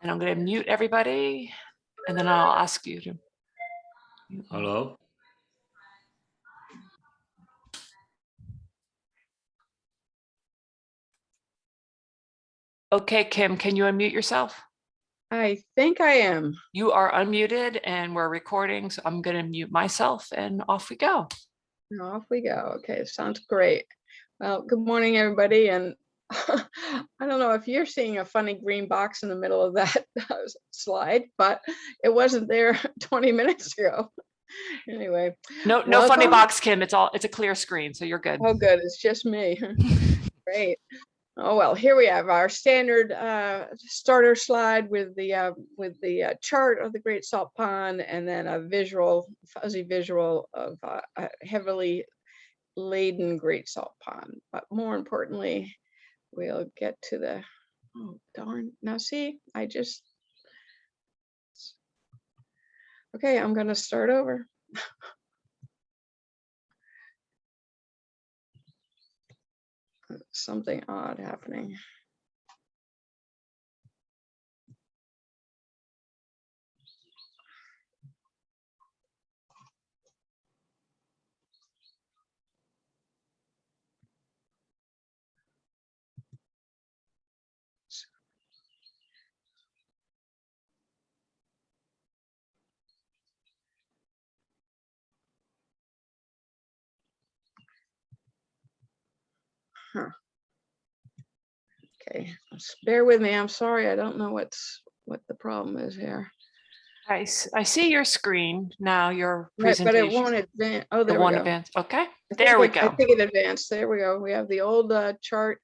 And I'm going to mute everybody, and then I'll ask you to. Hello. Okay, Kim, can you unmute yourself? I think I am. You are unmuted and we're recording, so I'm going to mute myself and off we go. Off we go. Okay, sounds great. Well, good morning, everybody. And I don't know if you're seeing a funny green box in the middle of that slide, but it wasn't there 20 minutes ago. Anyway. No funny box, Kim. It's a clear screen, so you're good. Oh, good. It's just me. Great. Oh, well, here we have our standard starter slide with the chart of the Great Salt Pond, and then a fuzzy visual of a heavily laden Great Salt Pond. But more importantly, we'll get to the, oh, darn. Now, see, okay, I'm going to start over. Something odd happening. Huh. Okay, bear with me. I'm sorry. I don't know what the problem is here. I see your screen now, your Right, but presentation. it won't advance. Oh, there we go. Advance. Okay, there we go. I think it advanced. There we go. We have the old chart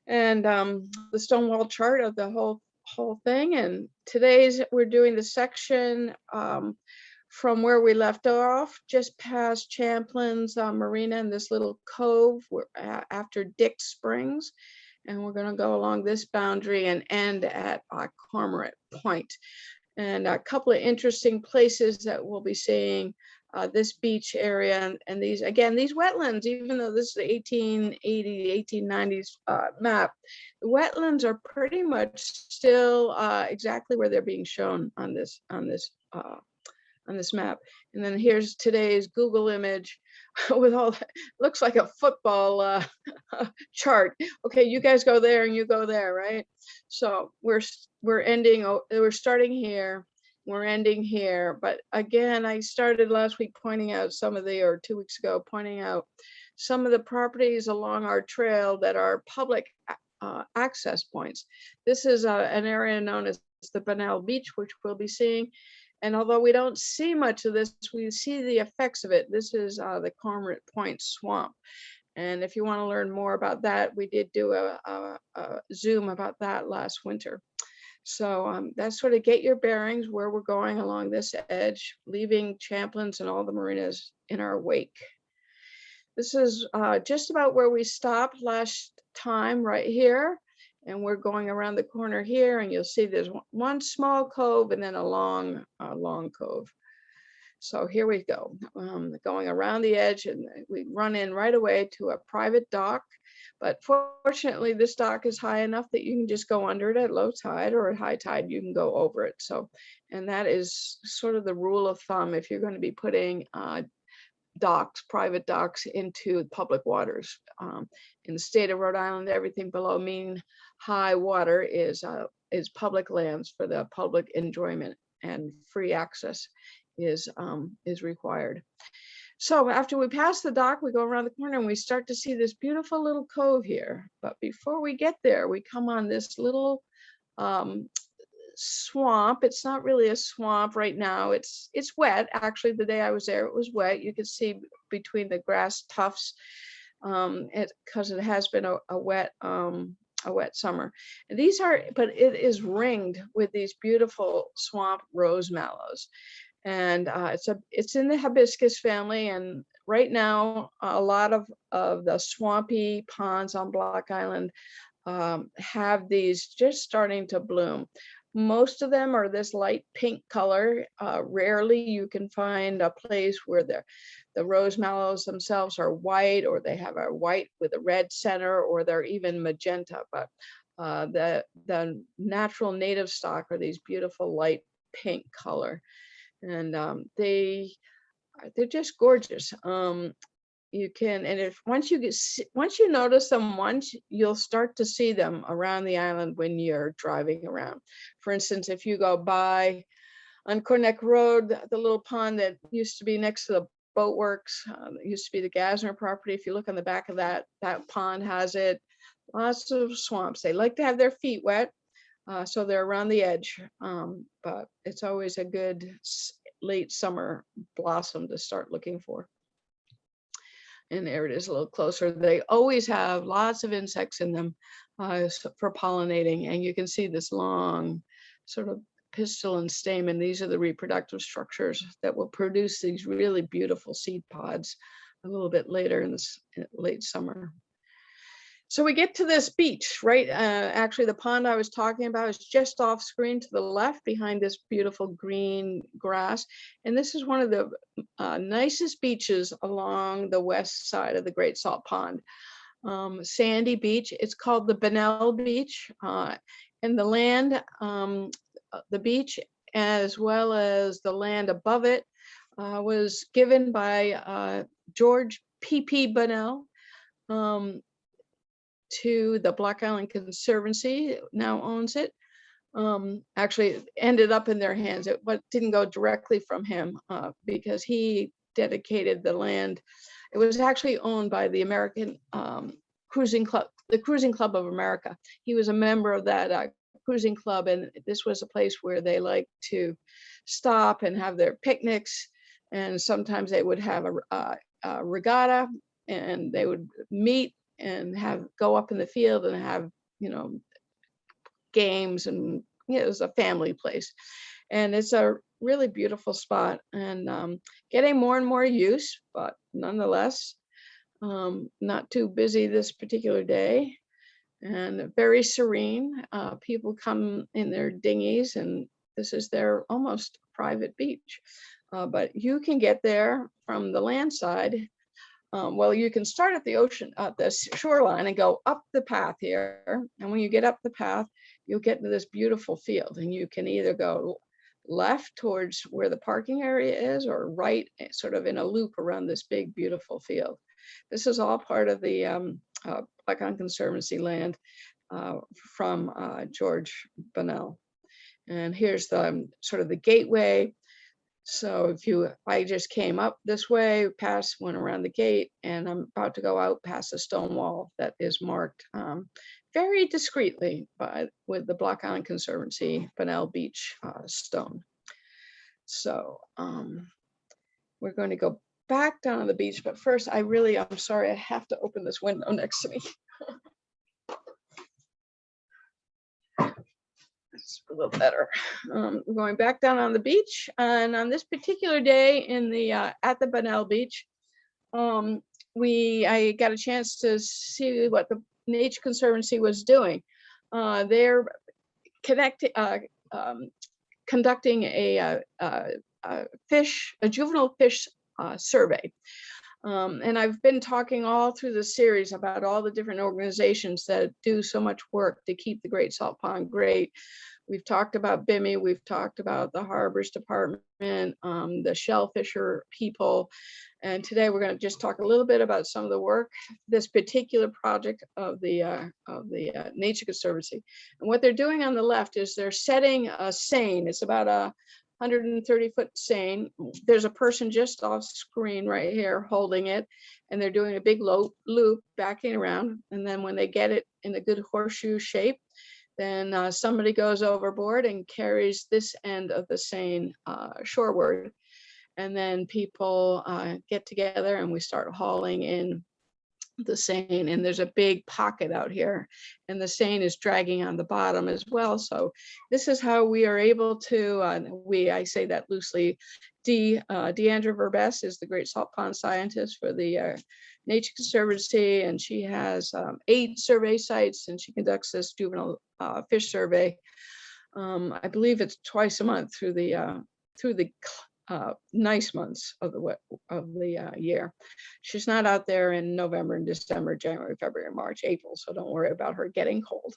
and the Stonewall chart of the whole thing. And we're doing the section from where we left off, just past Champlin's Marina and this little cove after Dick Springs. And we're going to go along this boundary and end at Cormorant Point. And a couple of interesting places that we'll be seeing this beach area and these wetlands, even though this is the 1880, 1890s map, the wetlands are pretty much still exactly where they're being shown on this map. And then here's today's Google image with all that, looks like a football chart. Okay, you guys go there and you go there, right? So we're starting here, we're ending here. But again, I started last week pointing out or 2 weeks ago, pointing out some of the properties along our trail that are public access points. This is an area known as the Bonnell Beach, which we'll be seeing. And although we don't see much of this, we see the effects of it. This is the Cormorant Point Swamp. And if you want to learn more about that, we did do a Zoom about that last winter. So that's sort of get your bearings where we're going along this edge, leaving Champlin's and all the marinas in our wake. This is just about where we stopped last time, right here. And we're going around the corner here, and you'll see there's one small cove and then a long cove. So here we go, going around the edge, and we run in right away to a private dock. But fortunately, this dock is high enough that you can just go under it at low tide, or at high tide, you can go over it. So, and that is sort of the rule of thumb if you're going to be putting private docks into public waters. In the state of Rhode Island, everything below mean high water is public lands for the public enjoyment, and free access is required. So after we pass the dock, we go around the corner and we start to see this beautiful little cove here. But before we get there, we come on this little swamp. It's not really a swamp right now. It's wet. Actually, the day I was there, it was wet. You could see between the grass tufts because it has been a wet summer. And but it is ringed with these beautiful swamp rose mallows. And it's in the hibiscus family. And right now, a lot of the swampy ponds on Block Island have these just starting to bloom. Most of them are this light pink color. Rarely you can find a place where the rose mallows themselves are white, or they have a white with a red center, or they're even magenta. But the natural native stock are these beautiful light pink color, and they're just gorgeous. You can, and if once you notice them once, you'll start to see them around the island when you're driving around. For instance, if you go by on Corneck Road, the little pond that used to be next to the boat works, it used to be the Gasner property. If you look on the back of that pond has it, lots of swamps. They like to have their feet wet, so they're around the edge. But it's always a good late summer blossom to start looking for. And there it is a little closer. They always have lots of insects in them for pollinating. And you can see this long sort of pistil and stamen. These are the reproductive structures that will produce these really beautiful seed pods a little bit later in this late summer. So we get to this beach, right? Actually, the pond I was talking about is just off screen to the left behind this beautiful green grass. And this is one of the nicest beaches along the west side of the Great Salt Pond. Sandy beach. It's called the Bonnell Beach. And the land, the beach, as well as the land above it, was given by George P.P. Bonnell to the Black Island Conservancy, now owns it. Actually, it ended up in their hands. It didn't go directly from him because he dedicated the land. It was actually owned by the American Cruising Club, the Cruising Club of America. He was a member of that cruising club, and this was a place where they liked to stop and have their picnics. And sometimes they would have a regatta, and they would meet and go up in the field and have, games, and it was a family place. And it's a really beautiful spot, and getting more and more use, but nonetheless, not too busy this particular day, and very serene. People come in their dinghies, and this is their almost private beach. But you can get there from the land side. Well, you can start at the ocean, at the shoreline, and go up the path here. And when you get up the path, you'll get into this beautiful field, and you can either go left towards where the parking area is, or right, sort of in a loop around this big, beautiful field. This is all part of the Black Island Conservancy land from George Bonnell. And here's the sort of the gateway. So I just came up this way, went around the gate, and I'm about to go out past the stone wall that is marked very discreetly with the Black Island Conservancy Bonnell Beach stone. So we're going to go back down on the beach, but first I'm sorry, I have to open this window next to me. It's a little better. We're going back down on the beach, and on this particular day at the Bonnell Beach, I got a chance to see what the Nature Conservancy was doing. They're conducting a juvenile fish survey. And I've been talking all through the series about all the different organizations that do so much work to keep the Great Salt Pond great. We've talked about BIMI, we've talked about the Harbors Department, the shellfisher people, and today we're going to just talk a little bit about some of the work, this particular project of the Nature Conservancy. And what they're doing on the left is they're setting a seine. It's about a 130-foot seine. There's a person just off screen right here holding it, and they're doing a big loop backing around. And then when they get it in a good horseshoe shape, then somebody goes overboard and carries this end of the seine shoreward. And then people get together and we start hauling in the seine, and there's a big pocket out here, and the seine is dragging on the bottom as well. So this is how we are able to, I say that loosely, Diandra Verbest is the Great Salt Pond scientist for the Nature Conservancy, and she has 8 survey sites, and she conducts this juvenile fish survey. I believe it's twice a month through the nice months of the year. She's not out there in November and December, January, February, March, April, so don't worry about her getting cold.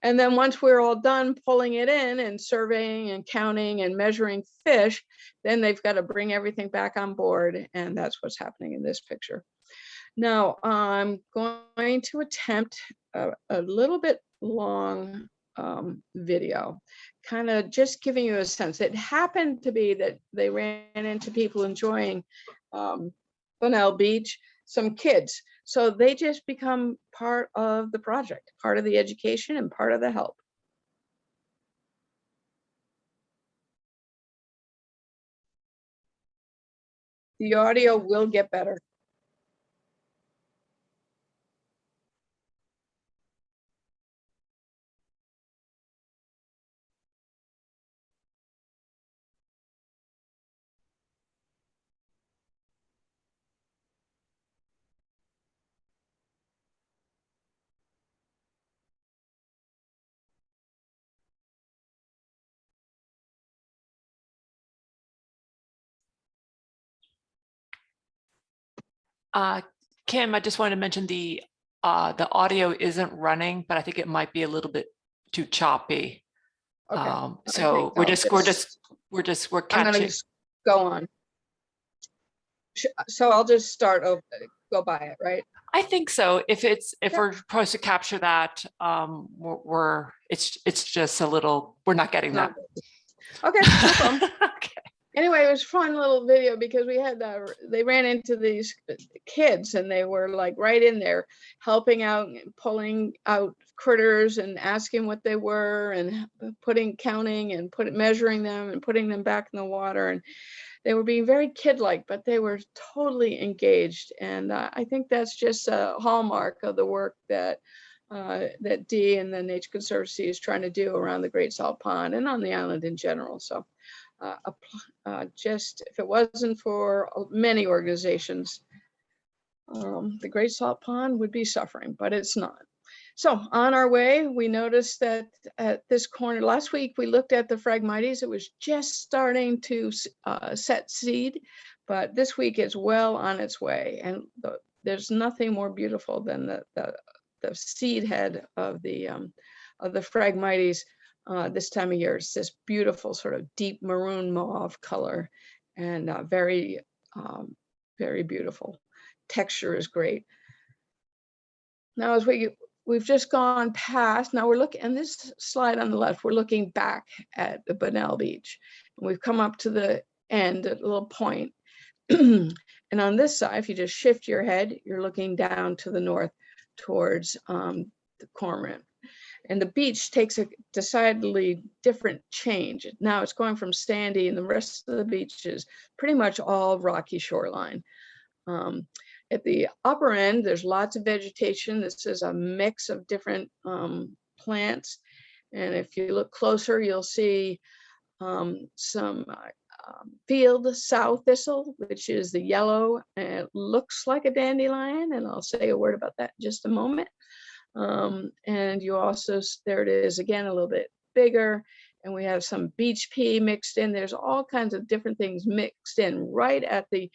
And then once we're all done pulling it in and surveying and counting and measuring fish, then they've got to bring everything back on board, and that's what's happening in this picture. Now, I'm going to attempt a little bit long video, kind of just giving you a sense. It happened to be that they ran into people enjoying Bonnell Beach, some kids. So they just become part of the project, part of the education and part of the help. The audio will get better. Kim, I just wanted to mention the audio isn't running, but I think it might be a little bit too choppy. Okay. So we're I'm gonna catching. just go on. So I'll just start over, go by it, right? I think so. If Yeah. we're supposed to capture that, it's just a little, we're not getting that. Okay, no problem. Okay. Anyway, it was a fun little video because we had they ran into these kids and they were like right in there helping out, pulling out critters and asking what they were and counting and measuring them and putting them back in the water. And they were being very kid-like, but they were totally engaged. And I think that's just a hallmark of the work that that Dee and the Nature Conservancy is trying to do around the Great Salt Pond and on the island in general. So just if it wasn't for many organizations, the Great Salt Pond would be suffering, but it's not. So on our way, we noticed that at this corner, last week we looked at the Phragmites. It was just starting to set seed, but this week it's well on its way. And there's nothing more beautiful than the seed head of the Phragmites this time of year. It's this beautiful sort of deep maroon mauve color and very, very beautiful. Texture is great. Now, as we've just gone past, now we're looking, and this slide on the left, we're looking back at the Bonnell Beach. And we've come up to the end at a little point. And on this side, if you just shift your head, you're looking down to the north towards the Cormorant. And the beach takes a decidedly different change. Now it's going from sandy, and the rest of the beach is pretty much all rocky shoreline. At the upper end, there's lots of vegetation. This is a mix of different plants. And if you look closer, you'll see some field sow thistle, which is the yellow, and it looks like a dandelion. And I'll say a word about that in just a moment. And you also, there it is again, a little bit bigger. And we have some beach pea mixed in. There's all kinds of different things mixed in right at the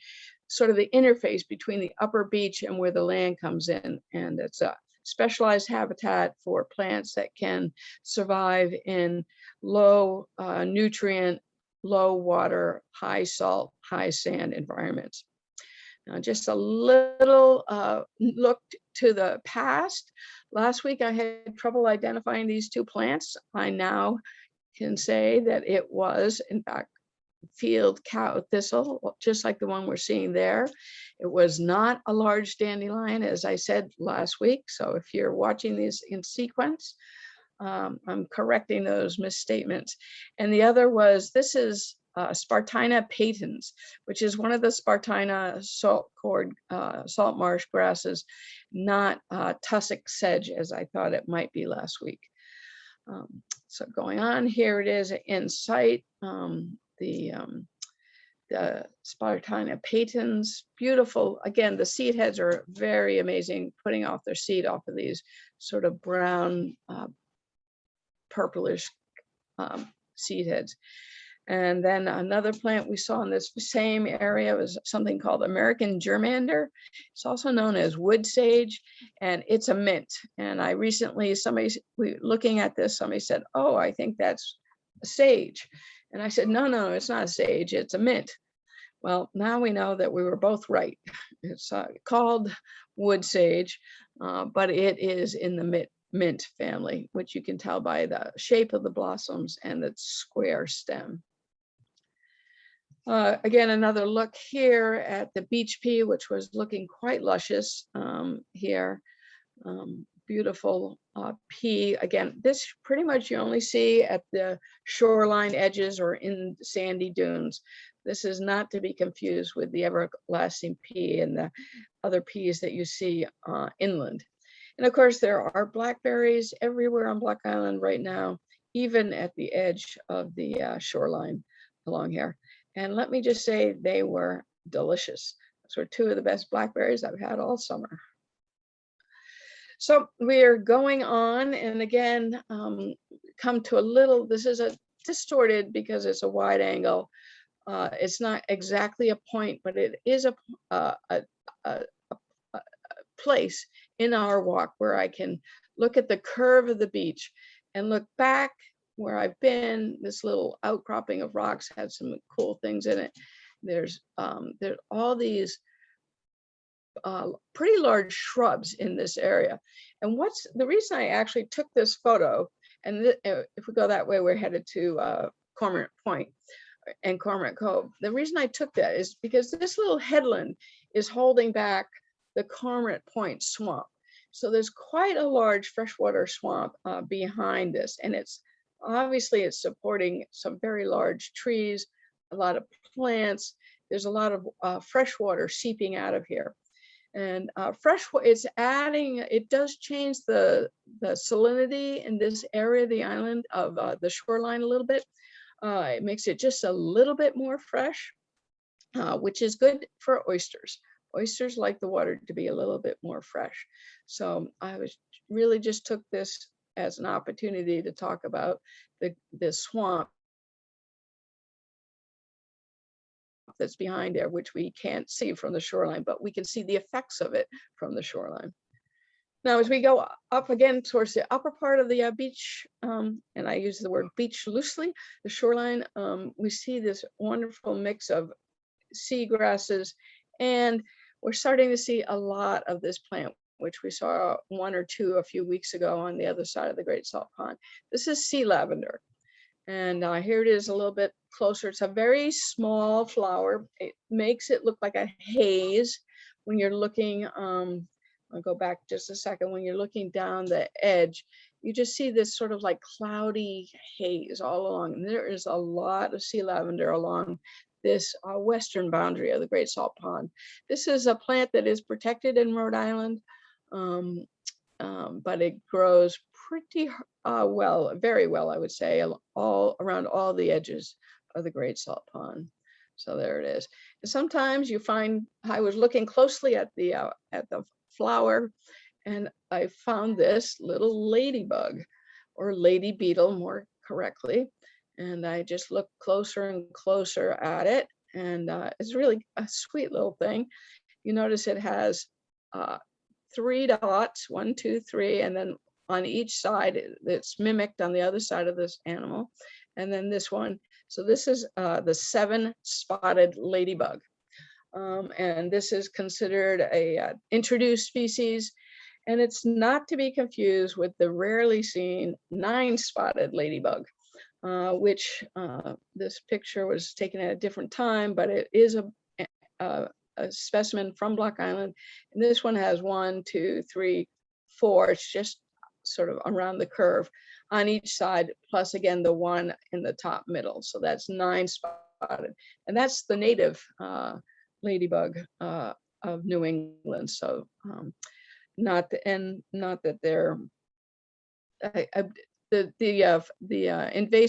sort of the interface between the upper beach and where the land comes in. And it's a specialized habitat for plants that can survive in low nutrient, low water, high salt, high sand environments. Now, just a little look to the past. Last week, I had trouble identifying these two plants. I now can say that it was, in fact, field cow thistle, just like the one we're seeing there. It was not a large dandelion, as I said last week. So if you're watching these in sequence, I'm correcting those misstatements. And the other was, this is Spartina patens, which is one of the Spartina salt marsh grasses, not tussock sedge, as I thought it might be last week. So going on, here it is in sight. The Spartina patens, beautiful. Again, the seed heads are very amazing, putting off their seed off of these sort of brown, purplish seed heads. And then another plant we saw in this same area was something called American germander. It's also known as wood sage, and it's a mint. And I recently, looking at this, somebody said, "Oh, I think that's a sage." And I said, no, it's not a sage, it's a mint. Well, now we know that we were both right. It's called wood sage, but it is in the mint family, which you can tell by the shape of the blossoms and the square stem. Again, another look here at the beach pea, which was looking quite luscious here. Beautiful pea. Again, this pretty much you only see at the shoreline edges or in sandy dunes. This is not to be confused with the everlasting pea and the other peas that you see inland. And of course, there are blackberries everywhere on Block Island right now, even at the edge of the shoreline along here. And let me just say, they were delicious. Those were two of the best blackberries I've had all summer. So we're going on, and again, come to a little, this is a distorted because it's a wide angle. It's not exactly a point, but it is a place in our walk where I can look at the curve of the beach and look back where I've been. This little outcropping of rocks had some cool things in it. There's all these pretty large shrubs in this area. And what's the reason I actually took this photo, and if we go that way, we're headed to Cormorant Point and Cormorant Cove. The reason I took that is because this little headland is holding back the Cormorant Point swamp. So there's quite a large freshwater swamp behind this, and it's obviously supporting some very large trees, a lot of plants. There's a lot of fresh water seeping out of here. And it's adding, it does change the salinity in this area of the island of the shoreline a little bit. It makes it just a little bit more fresh, which is good for oysters. Oysters like the water to be a little bit more fresh. So I was really just took this as an opportunity to talk about the swamp that's behind there, which we can't see from the shoreline, but we can see the effects of it from the shoreline. Now, as we go up again towards the upper part of the beach, and I use the word beach loosely, the shoreline, we see this wonderful mix of seagrasses, and we're starting to see a lot of this plant, which we saw one or two a few weeks ago on the other side of the Great Salt Pond. This is sea lavender. And here it is a little bit closer. It's a very small flower. It makes it look like a haze when you're looking, I'll go back just a second, when you're looking down the edge, you just see this sort of like cloudy haze all along. And there is a lot of sea lavender along this western boundary of the Great Salt Pond. This is a plant that is protected in Rhode Island, but it grows pretty well, very well, I would say, all around all the edges of the Great Salt Pond. So there it is. And sometimes you find, I was looking closely at the flower, and I found this little ladybug, or lady beetle more correctly. And I just looked closer and closer at it, and it's really a sweet little thing. You notice it has 3 dots, 1, 2, 3, and then on each side, it's mimicked on the other side of this animal. And then this one, so this is the 7-spotted ladybug. And this is considered a introduced species, and it's not to be confused with the rarely seen 9-spotted ladybug, which this picture was taken at a different time, but it is a specimen from Block Island. And this one has 1, 2, 3, 4. It's just sort of around the curve on each side, plus again the one in the top middle. So that's 9-spotted, and that's the native ladybug of New England. So not that they're not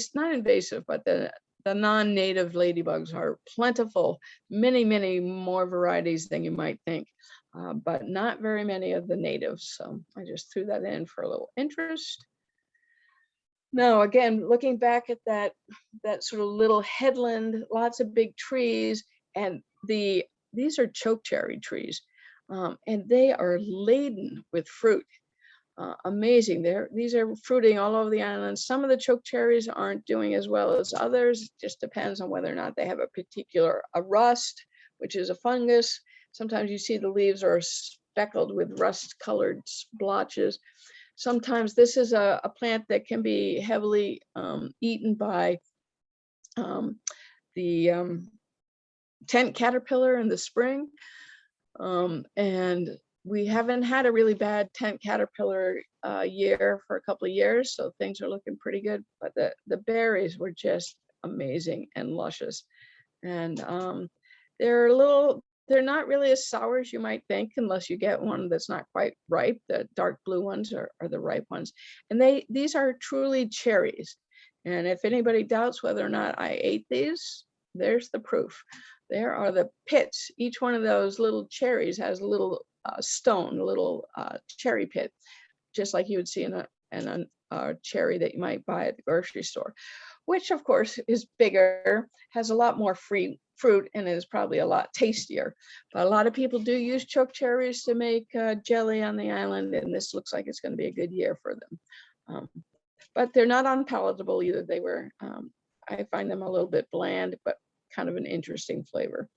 invasive, but the non-native ladybugs are plentiful, many more varieties than you might think, but not very many of the natives. So I just threw that in for a little interest. No, again, looking back at that sort of little headland, lots of big trees, and these are chokecherry trees, and they are laden with fruit. Amazing. These are fruiting all over the island. Some of the chokecherries aren't doing as well as others. It just depends on whether or not they have a particular rust, which is a fungus. Sometimes you see the leaves are speckled with rust-colored blotches. Sometimes this is a plant that can be heavily eaten by the tent caterpillar in the spring. And we haven't had a really bad tent caterpillar year for a couple of years, so things are looking pretty good. But the berries were just amazing and luscious. And they're not really as sour as you might think, unless you get one that's not quite ripe. The dark blue ones are the ripe ones. And these are truly cherries. And if anybody doubts whether or not I ate these, there's the proof. There are the pits. Each one of those little cherries has a little stone, a little cherry pit, just like you would see in a cherry that you might buy at the grocery store, which of course is bigger, has a lot more fruit, and is probably a lot tastier. But a lot of people do use chokecherries to make jelly on the island, and this looks like it's going to be a good year for them. But they're not unpalatable either. I find them a little bit bland, but kind of an interesting flavor.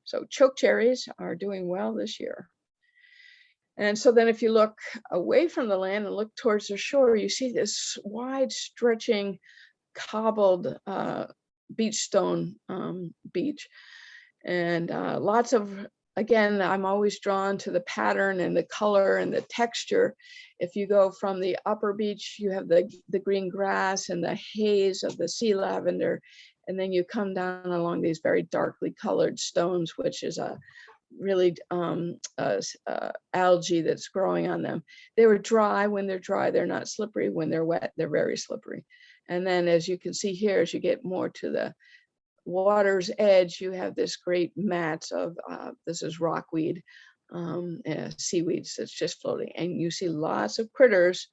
So chokecherries are doing well this year. And so then if you look away from the land and look towards the shore, you see this wide stretching cobbled beach stone beach. And lots of, again, I'm always drawn to the pattern and the color and the texture. If you go from the upper beach, you have the green grass and the haze of the sea lavender. And then you come down along these very darkly colored stones, which is a really algae that's growing on them. They were dry. When they're dry, they're not slippery. When they're wet, they're very slippery. And then as you can see here, as you get more to the water's edge, you have this great mats of, this is rockweed, seaweeds that's just floating. And you see lots of critters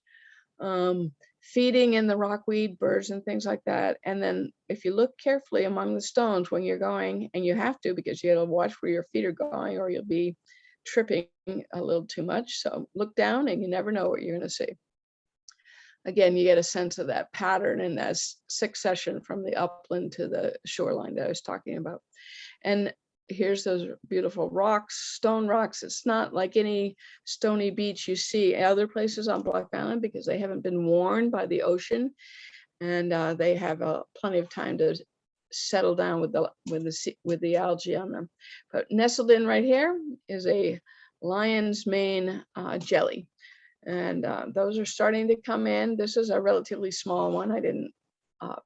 feeding in the rockweed, birds and things like that. And then if you look carefully among the stones when you're going, and you have to, because you got to watch where your feet are going or you'll be tripping a little too much. So look down and you never know what you're going to see. Again, you get a sense of that pattern and that succession from the upland to the shoreline that I was talking about. And here's those beautiful rocks, stone rocks. It's not like any stony beach you see other places on Block Island, because they haven't been worn by the ocean, and they have plenty of time to settle down with the algae on them. But nestled in right here is a lion's mane jelly, and those are starting to come in. This is a relatively small one. I didn't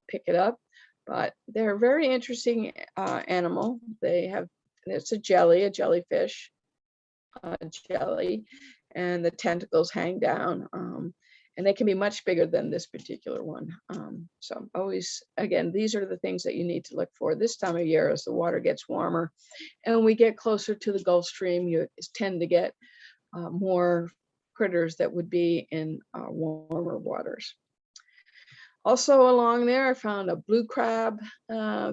pick it up. But they're a very interesting animal. It's a jellyfish jelly, and the tentacles hang down. And they can be much bigger than this particular one. So always, again, these are the things that you need to look for this time of year as the water gets warmer. And when we get closer to the Gulf Stream, you tend to get more critters that would be in warmer waters. Also along there, I found a blue crab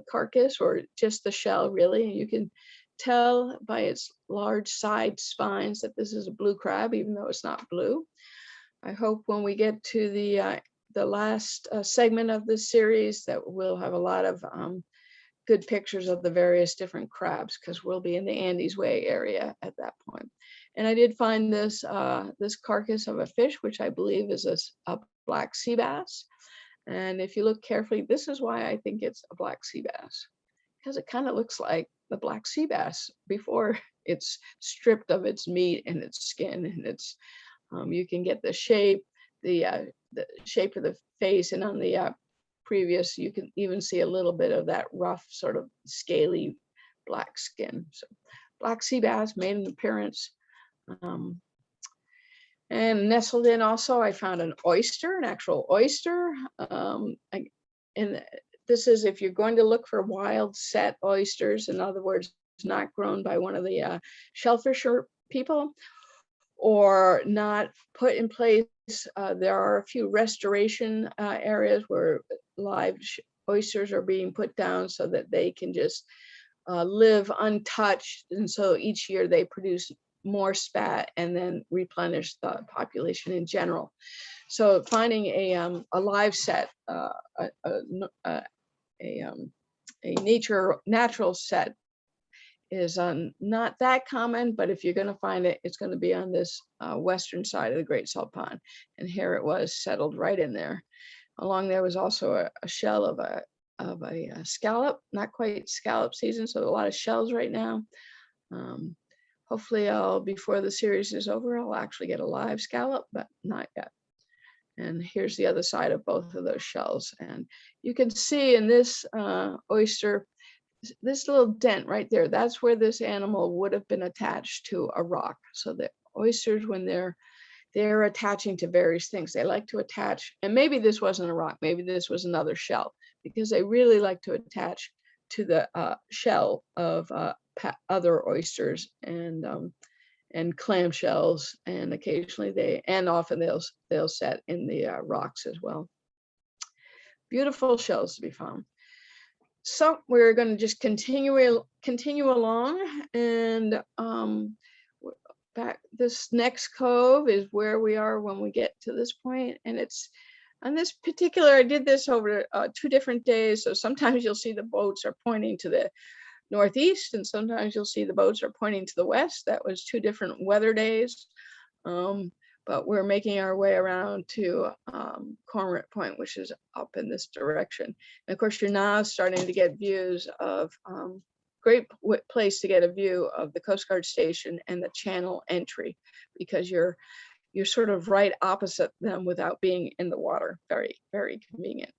carcass, or just the shell really. You can tell by its large side spines that this is a blue crab, even though it's not blue. I hope when we get to the last segment of this series that we'll have a lot of good pictures of the various different crabs, because we'll be in the Andes Way area at that point. And I did find this carcass of a fish, which I believe is a black sea bass. And if you look carefully, this is why I think it's a black sea bass, because it kind of looks like the black sea bass before it's stripped of its meat and its skin. And it's you can get the shape of the face, and on the previous, you can even see a little bit of that rough, sort of scaly black skin. So black sea bass made an appearance. And nestled in also, I found an oyster, an actual oyster. And this is if you're going to look for wild set oysters, in other words, not grown by one of the shellfisher people, or not put in place. There are a few restoration areas where live oysters are being put down so that they can just live untouched. And so each year they produce more spat and then replenish the population in general. So finding a live set, a natural set is not that common, but if you're going to find it, it's going to be on this western side of the Great Salt Pond. And here it was settled right in there. Along there was also a shell of a scallop, not quite scallop season, so a lot of shells right now. Hopefully before the series is over, I'll actually get a live scallop, but not yet. And here's the other side of both of those shells. And you can see in this oyster, this little dent right there, that's where this animal would have been attached to a rock. So the oysters, when they're attaching to various things, they like to attach, and maybe this wasn't a rock, maybe this was another shell, because they really like to attach to the shell of other oysters and clam shells, and occasionally often they'll set in the rocks as well. Beautiful shells to be found. So we're going to just continue along, and back this next cove is where we are when we get to this point, and it's on this particular. I did this over 2 different days, so sometimes you'll see the boats are pointing to the northeast, and sometimes you'll see the boats are pointing to the west. That was 2 different weather days. But we're making our way around to Cormorant Point, which is up in this direction. And of course, you're now starting to get views of, great place to get a view of the Coast Guard station and the channel entry, because you're sort of right opposite them without being in the water. Very, very convenient.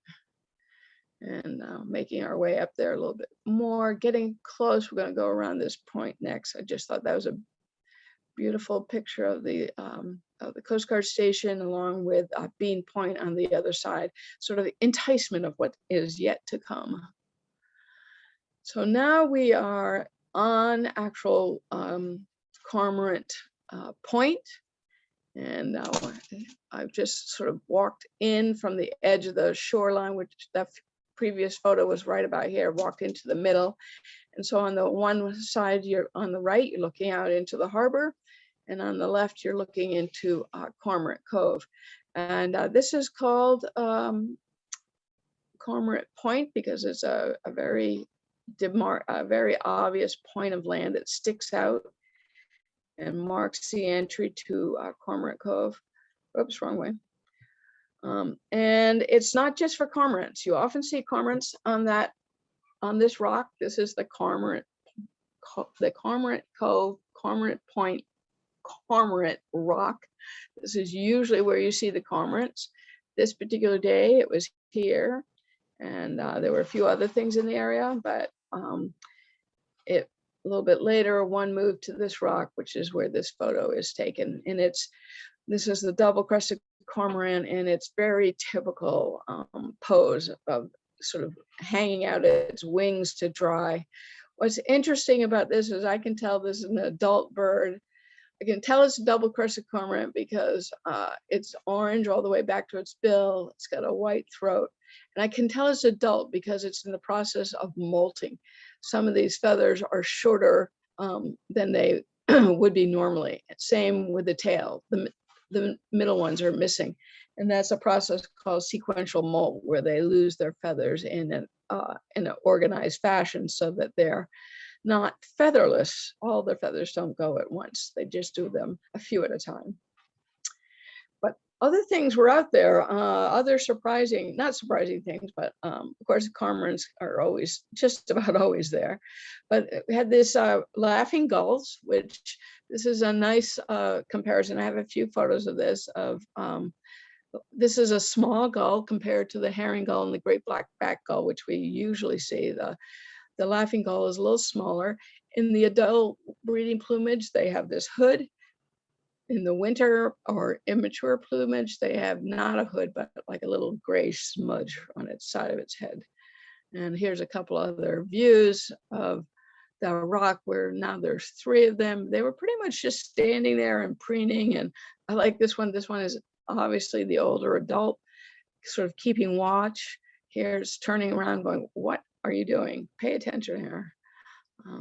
And making our way up there a little bit more, getting close. We're going to go around this point next. I just thought that was a beautiful picture of the Coast Guard station, along with Bean Point on the other side, sort of the enticement of what is yet to come. So now we are on actual Cormorant Point, and I've just sort of walked in from the edge of the shoreline, which that previous photo was right about here, walked into the middle. And so on the one side, on the right, you're looking out into the harbor. And on the left, you're looking into Cormorant Cove. And this is called Cormorant Point because it's a very obvious point of land that sticks out and marks the entry to Cormorant Cove. Oops, wrong way. And it's not just for cormorants. You often see cormorants on this rock. This is the Cormorant Cove, Cormorant Point, Cormorant Rock. This is usually where you see the cormorants. This particular day, it was here, and there were a few other things in the area, but a little bit later, one moved to this rock, which is where this photo is taken. And this is the double-crested cormorant, and it's very typical pose of sort of hanging out its wings to dry. What's interesting about this is I can tell this is an adult bird. I can tell it's a double-crested cormorant because it's orange all the way back to its bill. It's got a white throat. And I can tell it's adult because it's in the process of molting. Some of these feathers are shorter than they would be normally. Same with the tail. The middle ones are missing. And that's a process called sequential molt, where they lose their feathers in an organized fashion so that they're not featherless. All their feathers don't go at once. They just do them a few at a time. But other things were out there, other not surprising things, but of course, cormorants are always, just about always there. But we had this laughing gulls, which this is a nice comparison. I have a few photos of this, this is a small gull compared to the herring gull and the great black-backed gull, which we usually see. The laughing gull is a little smaller. In the adult breeding plumage, they have this hood. In the winter or immature plumage, they have not a hood, but like a little gray smudge on its side of its head. And here's a couple other views of the rock where now there's 3 of them. They were pretty much just standing there and preening. And I like this one. This one is obviously the older adult, sort of keeping watch. Here's turning around going, what are you doing? Pay attention here.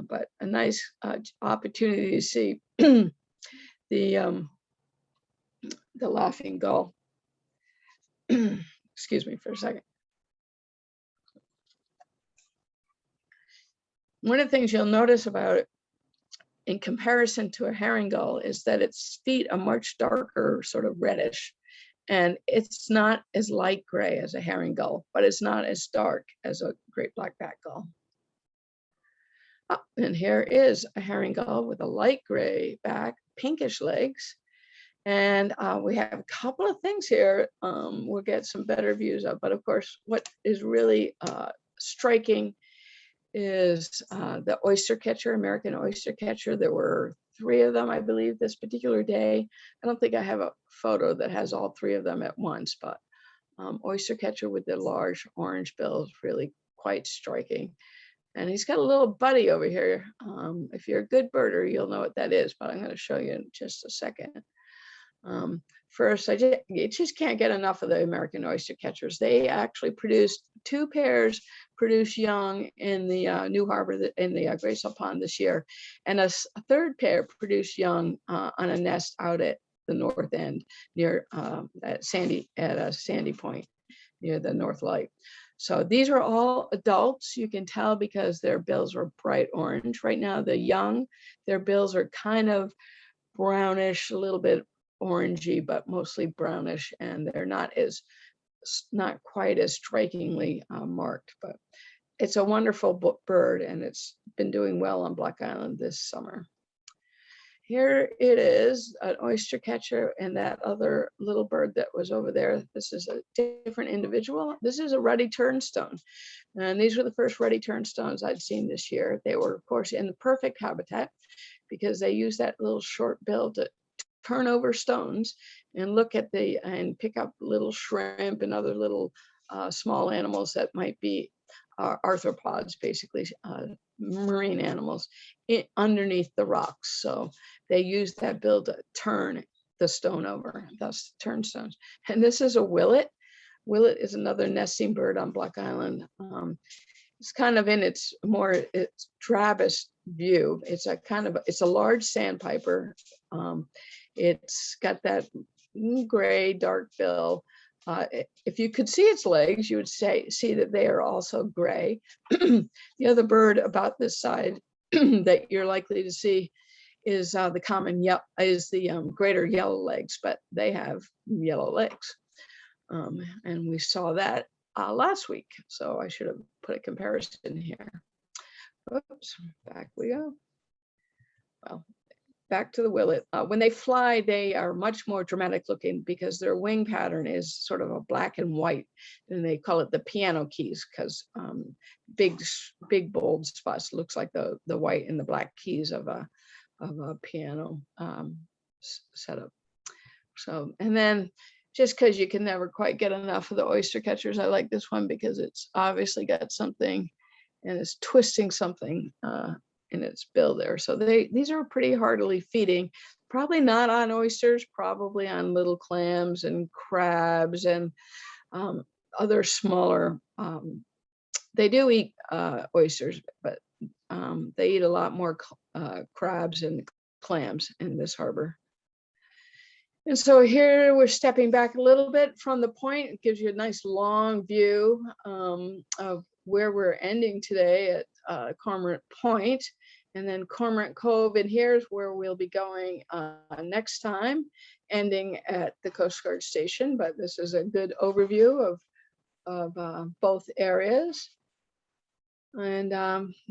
But a nice opportunity to see the laughing gull. Excuse me for a second. One of the things you'll notice about it in comparison to a herring gull is that its feet are much darker, sort of reddish, and it's not as light gray as a herring gull, but it's not as dark as a great black-backed gull. And here is a herring gull with a light gray back, pinkish legs. And we have a couple of things here we'll get some better views of. But of course, what is really striking is the Oystercatcher, American Oystercatcher. There were 3 of them, I believe, this particular day. I don't think I have a photo that has all 3 of them at once, but Oystercatcher with the large orange bill is really quite striking. And he's got a little buddy over here. If you're a good birder, you'll know what that is, but I'm going to show you in just a second. First, you just can't get enough of the American Oystercatchers. They actually produced 2 pairs, produced young in the New Harbor, in the Great Salt Pond this year, and a 3rd pair produced young on a nest out at the north end near at a sandy point near the North Light. So these are all adults. You can tell because their bills are bright orange. Right now, the young, their bills are kind of brownish, a little bit orangey, but mostly brownish, and they're not quite as strikingly marked. But it's a wonderful bird, and it's been doing well on Block Island this summer. Here it is, an Oystercatcher, and that other little bird that was over there. This is a different individual. This is a Ruddy Turnstone. And these were the first Ruddy Turnstones I'd seen this year. They were, of course, in the perfect habitat because they use that little short bill to turn over stones and look at and pick up little shrimp and other little small animals that might be arthropods, basically marine animals underneath the rocks. So they use that bill to turn the stone over, thus turnstones. And this is a willet. Willet is another nesting bird on Block Island. It's kind of in its drabbest view. It's a large sandpiper. It's got that gray dark bill. If you could see its legs, you would see that they are also gray. The other bird about this side that you're likely to see is the greater yellow legs, but they have yellow legs. And we saw that last week, so I should have put a comparison here. Oops, back we go. Well, back to the willet. When they fly, they are much more dramatic looking because their wing pattern is sort of a black and white, and they call it the piano keys because big bold spots looks like the white and the black keys of a piano setup. So, and then just because you can never quite get enough of the Oystercatchers, I like this one because it's obviously got something and it's twisting something in its bill there. So these are pretty heartily feeding, probably not on oysters, probably on little clams and crabs and other smaller. They do eat oysters, but they eat a lot more crabs and clams in this harbor. And so here we're stepping back a little bit from the point. It gives you a nice long view of where we're ending today at Cormorant Point, and then Cormorant Cove. And here's where we'll be going next time, ending at the Coast Guard Station. But this is a good overview of both areas. And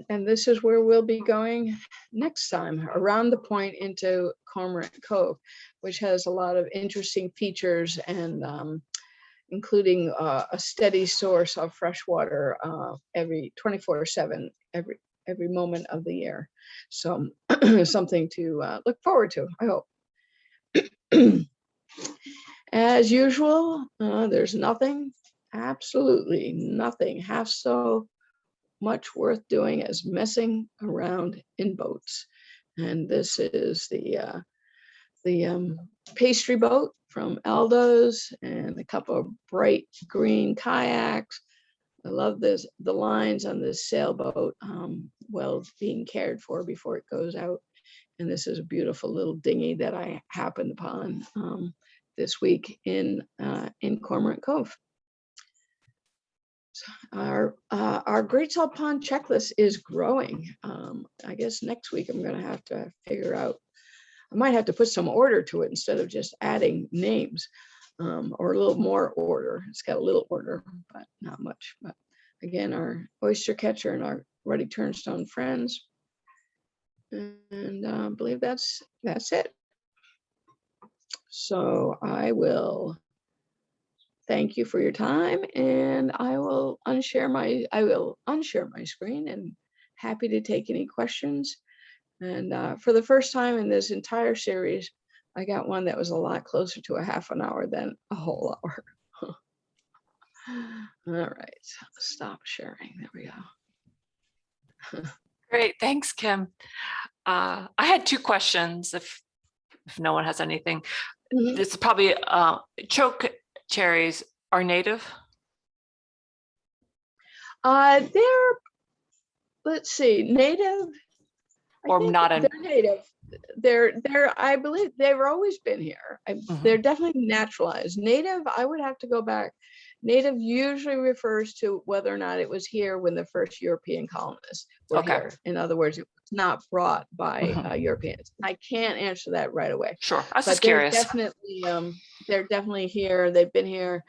this is where we'll be going next time, around the point into Cormorant Cove, which has a lot of interesting features and including a steady source of fresh water every 24/7, every moment of the year. So something to look forward to, I hope. As usual, there's nothing, absolutely nothing half so much worth doing as messing around in boats. And this is the pastry boat from Aldo's and a couple of bright green kayaks. I love the lines on this sailboat, well being cared for before it goes out. And this is a beautiful little dinghy that I happened upon this week in Cormorant Cove. So our Great Salt Pond checklist is growing. I guess next week I'm going to have to figure out. I might have to put some order to it instead of just adding names, or a little more order. It's got a little order, but not much. But again, our Oystercatcher and our Ruddy Turnstone friends. And I believe that's it. So I will thank you for your time, and I will unshare my screen, and happy to take any questions. And for the first time in this entire series, I got one that was a lot closer to a half an hour than a whole hour. All right, stop sharing. There we go. Great, thanks, Kim. I had two questions, if no one has anything. This is probably Chokecherries are native? They're, let's see, native. Or not in? They're native. They're I believe they've always been here. They're definitely naturalized. Native, I would have to go back. Native usually refers to whether or not it was here when the first European colonists were here. In other words, it was not brought by Europeans. I can't answer that right away. Sure, I was But just curious. they're definitely here. They've been here,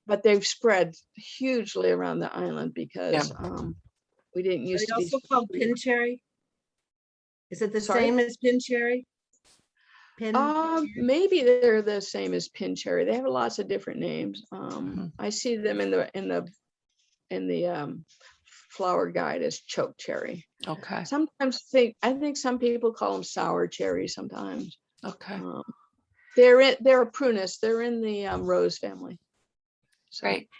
but they've spread hugely around the island because we didn't used to be. Also called pin cherry. Is it the same as pin cherry? Maybe they're the same as pin cherry. They have lots of different names. I see them in the flower guide as chokecherry. Okay. Sometimes I think some people call them sour cherry sometimes. Okay. They're a prunus. They're in the rose family. So, Great.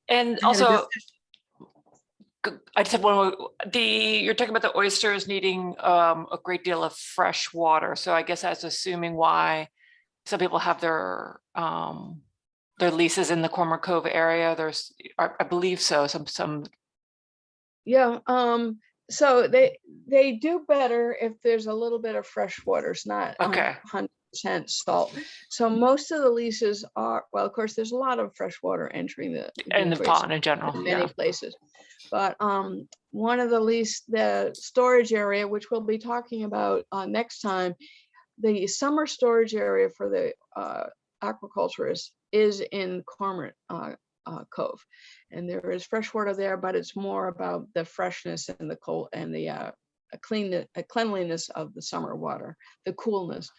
And also, I just have one more. You're talking about the oysters needing a great deal of fresh water. So I guess I was assuming why some people have their leases in the Cormorant Cove area. I believe so. Some. Yeah. So they do better if there's a little bit of fresh water. It's not 100% salt. So most of the leases are, well, of course, there's a lot of fresh water entering the pond in general. In many places. But one of the storage area, which we'll be talking about next time, the summer storage area for the aquaculturists is in Cormorant Cove, and there is fresh water there, but it's more about the freshness and the cold and the cleanliness of the summer water, the coolness.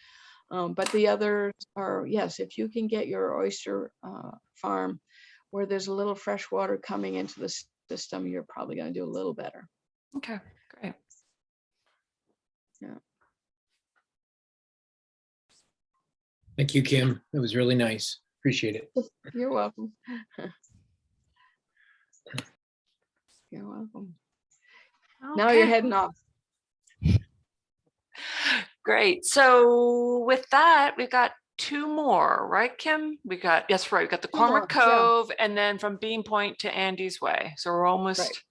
But the others are, yes, if you can get your oyster farm where there's a little fresh water coming into the system, you're probably going to do a little better. Okay, great. Yeah. Thank you, Kim. That was really nice. Appreciate it. You're welcome. You're welcome. Now you're heading off. Great. So with that, we've got two more, right, Kim? We got the Cormorant Cove, and then from Bean Point to Andy's Way. So we're almost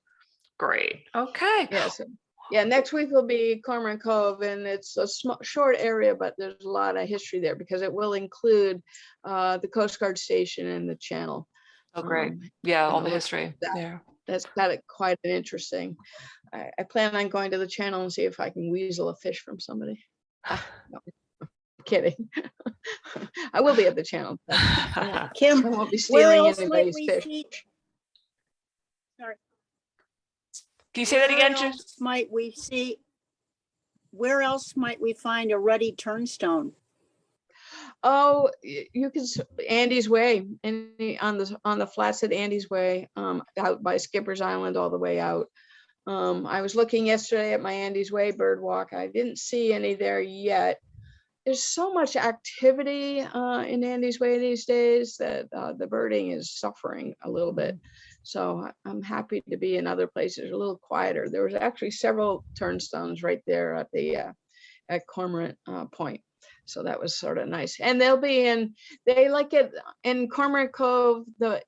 great. Okay. Yes. Yeah, next week will be Cormorant Cove, and it's a short area, but there's a lot of history there because it will include the Coast Guard station and the channel. Oh, great. Yeah, all the history there. That's got it quite an interesting. I plan on going to the channel and see if I can weasel a fish from somebody. No, kidding. I will be at the channel. Kim, I won't be stealing anybody's fish. Sorry. Can you say that again? Where else might we find a ruddy turnstone? Oh, you can Andy's Way, on the flats at Andy's Way, out by Skipper's Island all the way out. I was looking yesterday at my Andy's Way bird walk. I didn't see any there yet. there's so much activity in Andy's Way these days that the birding is suffering a little bit. So I'm happy to be in other places a little quieter. There was actually several turnstones right there at the at Cormorant Point. So that was sort of nice. And they'll be in, they like it in Cormorant Cove, the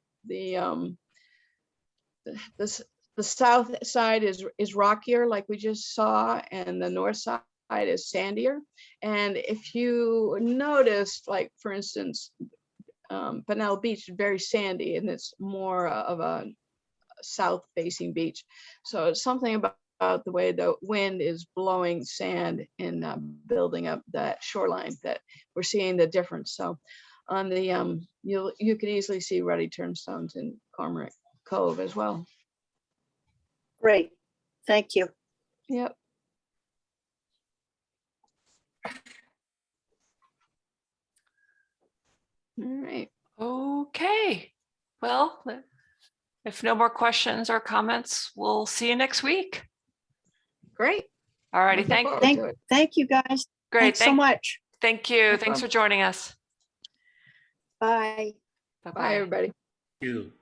south side is rockier like we just saw, and the north side is sandier. And if you noticed, like for instance, Bonnell Beach is very sandy and it's more of a south facing beach. So it's something about the way the wind is blowing sand and building up that shoreline that we're seeing the difference. So on the you can easily see ruddy turnstones in Cormorant Cove as well. Great, thank you. Yep. All right. Okay, well, if no more questions or comments, we'll see you next week. Great. All righty, Looking thank, forward to it. Thank you, guys. great, Thanks so thank, much. thank you. No Thanks for problem. joining us. Bye. Bye, everybody. You.